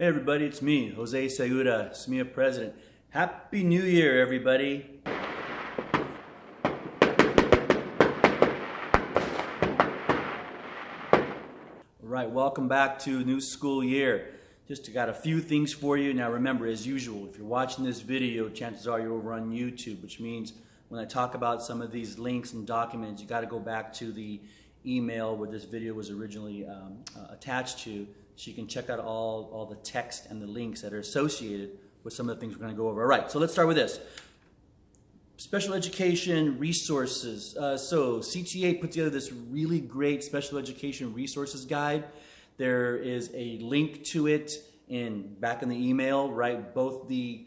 Hey everybody, it's me, Jose Segura, SMEA President. Happy New Year, everybody. All right, welcome back to new school year. Just got a few things for you. Now remember, as usual, if you're watching this video, chances are you're over on YouTube, which means when I talk about some of these links and documents, you got to go back to the email where this video was originally attached to, so you can check out all the text and the links that are associated with some of the things we're going to go over. All right, so let's start with this. Special education resources. So CTA put together this really great special education resources guide. There is a link to it back in the email, right? Both the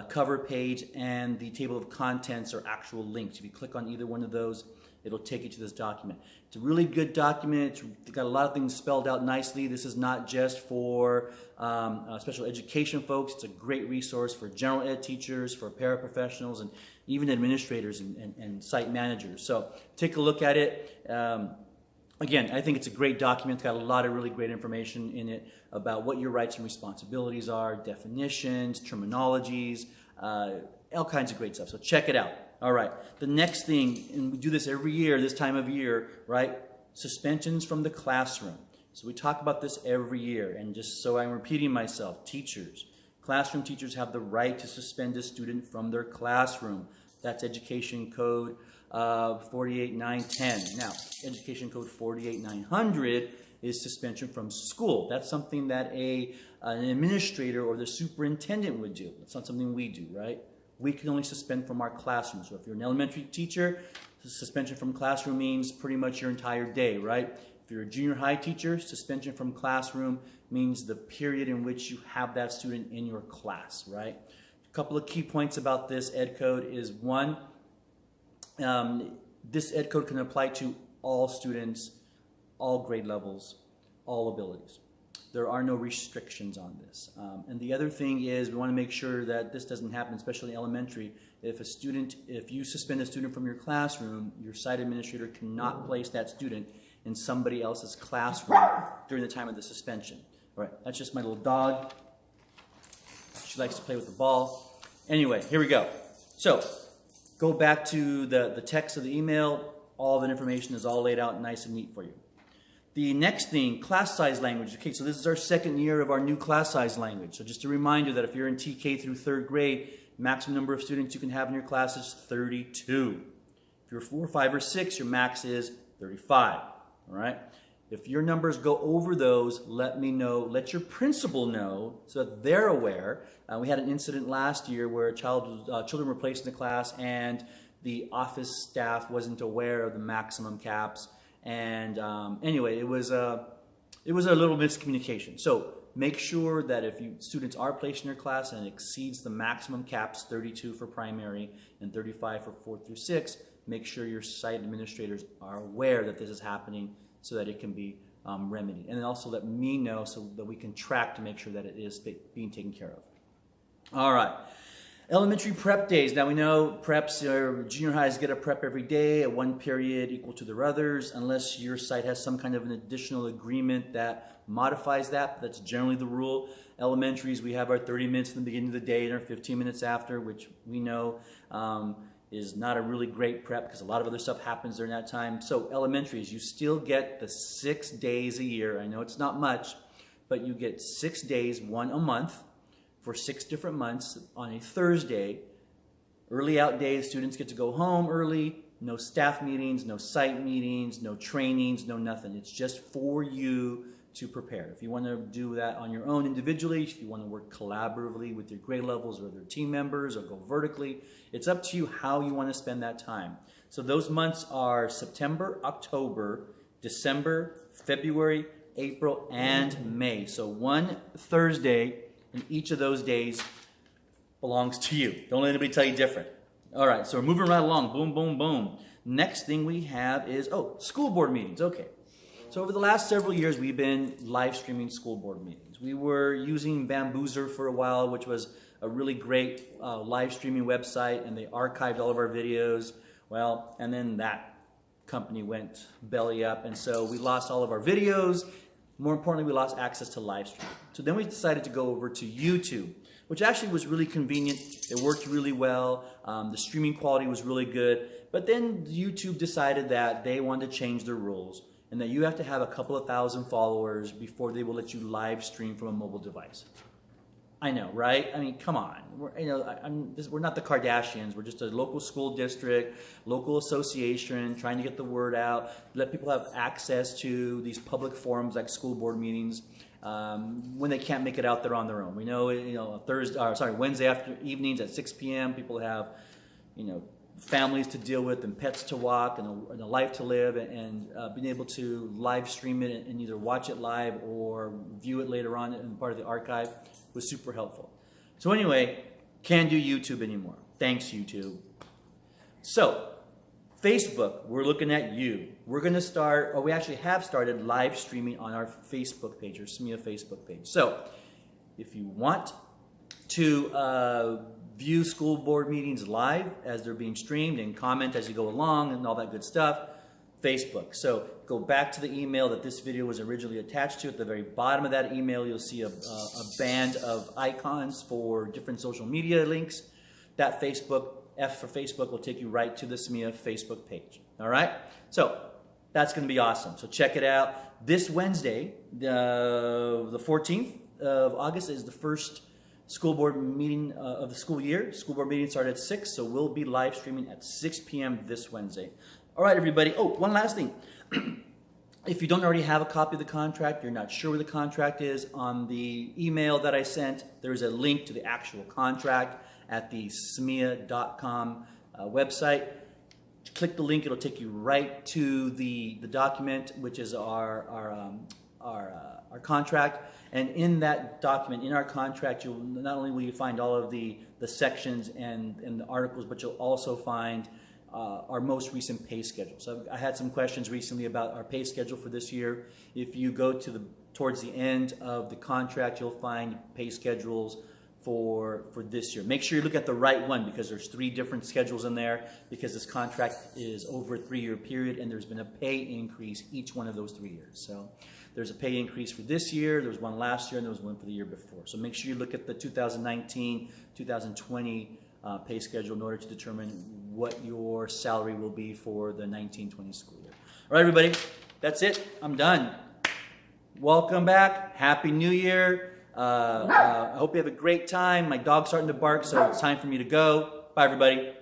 cover page and the table of contents are actual links. If you click on either one of those, it'll take you to this document. It's a really good document. It's got a lot of things spelled out nicely. This is not just for special education folks. It's a great resource for general ed teachers, for paraprofessionals, and even administrators and site managers. So take a look at it. Again, I think it's a great document. It's got a lot of really great information in it about what your rights and responsibilities are, definitions, terminologies, all kinds of great stuff. So check it out. All right, the next thing, and we do this every year, this time of year, right? Suspensions from the classroom. So we talk about this every year, and just so I'm repeating myself, classroom teachers have the right to suspend a student from their classroom. That's Education Code 48910. Now, Education Code 48900 is suspension from school. That's something that an administrator or the superintendent would do. It's not something we do, right? We can only suspend from our classroom. So if you're an elementary teacher, suspension from classroom means pretty much your entire day, right? If you're a junior high teacher, suspension from classroom means the period in which you have that student in your class, right? A couple of key points about this ed code is one, this ed code can apply to all students, all grade levels, all abilities. There are no restrictions on this. And the other thing is we want to make sure that this doesn't happen, especially in elementary. If you suspend a student from your classroom, your site administrator cannot place that student in somebody else's classroom during the time of the suspension. All right, that's just my little dog. She likes to play with the ball. Anyway, here we go. So go back to the text of the email. All that information is all laid out nice and neat for you. The next thing, class size language. Okay, so this is our second year of our new class size language. So just a reminder that if you're in TK through third grade, maximum number of students you can have in your class is 32. If you're 4, 5, or 6, your max is 35. All right? If your numbers go over those, let me know. Let your principal know so that they're aware. We had an incident last year where children were placed in the class and the office staff wasn't aware of the maximum caps. And anyway, it was a little miscommunication. So make sure that if students are placed in your class and it exceeds the maximum caps, 32 for primary and 35 for 4 through 6, make sure your site administrators are aware that this is happening so that it can be remedied. And then also let me know so that we can track to make sure that it is being taken care of. All right. Elementary prep days. Now we know preps, or junior highs get a prep every day at one period equal to their others, unless your site has some kind of an additional agreement that modifies that. That's generally the rule. Elementaries, we have our 30 minutes in the beginning of the day and our 15 minutes after, which we know is not a really great prep because a lot of other stuff happens during that time. So elementaries, you still get the 6 days a year. I know it's not much, but you get 6 days, one a month, for 6 different months on a Thursday. Early out days, students get to go home early, no staff meetings, no site meetings, no trainings, no nothing. It's just for you to prepare. If you want to do that on your own individually, if you want to work collaboratively with your grade levels or other team members or go vertically, it's up to you how you want to spend that time. So those months are September, October, December, February, April, and May. So one Thursday and each of those days belongs to you. Don't let anybody tell you different. All right, so we're moving right along. Boom, boom, boom. Next thing we have is, school board meetings. Okay. So over the last several years, we've been live streaming school board meetings. We were using Bamboozer for a while, which was a really great live streaming website, and they archived all of our videos. Well, and then that company went belly up, and so we lost all of our videos. More importantly, we lost access to live stream. So then we decided to go over to YouTube, which actually was really convenient. It worked really well. The streaming quality was really good. But then YouTube decided that they wanted to change their rules and that you have to have a couple of thousand followers before they will let you live stream from a mobile device. I know, right? I mean, come on. We're not the Kardashians. We're just a local school district, local association, trying to get the word out, let people have access to these public forums like school board meetings when they can't make it out there on their own. We know, Wednesday after evenings at 6 p.m. people have, families to deal with and pets to walk and a life to live, and being able to live stream it and either watch it live or view it later on in part of the archive was super helpful. So anyway, can't do YouTube anymore. Thanks, YouTube. So Facebook, we're looking at you. We're going to start, or we actually have started live streaming on our Facebook page, our SMEA Facebook page. So if you want to view school board meetings live as they're being streamed and comment as you go along and all that good stuff, Facebook. So go back to the email that this video was originally attached to. At the very bottom of that email, you'll see a band of icons for different social media links. That Facebook, F for Facebook, will take you right to the SMEA Facebook page. All right? So that's going to be awesome. So check it out. This Wednesday, the 14th of August, is the first school board meeting of the school year. School board meeting started at 6, so we'll be live streaming at 6 p.m. this Wednesday. All right, everybody. Oh, one last thing. If you don't already have a copy of the contract, you're not sure where the contract is, on the email that I sent, there's a link to the actual contract at the smea.com website. Click the link. It'll take you right to the document, which is our contract. And in that document, in our contract, you'll not only will you find all of the sections and the articles, but you'll also find our most recent pay schedule. So I had some questions recently about our pay schedule for this year. If you go to towards the end of the contract, you'll find pay schedules for this year. Make sure you look at the right one, because there's 3 different schedules in there, because this contract is over a 3-year period and there's been a pay increase each one of those 3 years. So there's a pay increase for this year, there was one last year, and there was one for the year before. So make sure you look at the 2019, 2020 pay schedule in order to determine what your salary will be for the 19-20 school year. All right, everybody, that's it. I'm done. Welcome back. Happy New Year. I hope you have a great time. My dog's starting to bark, so it's time for me to go. Bye, everybody.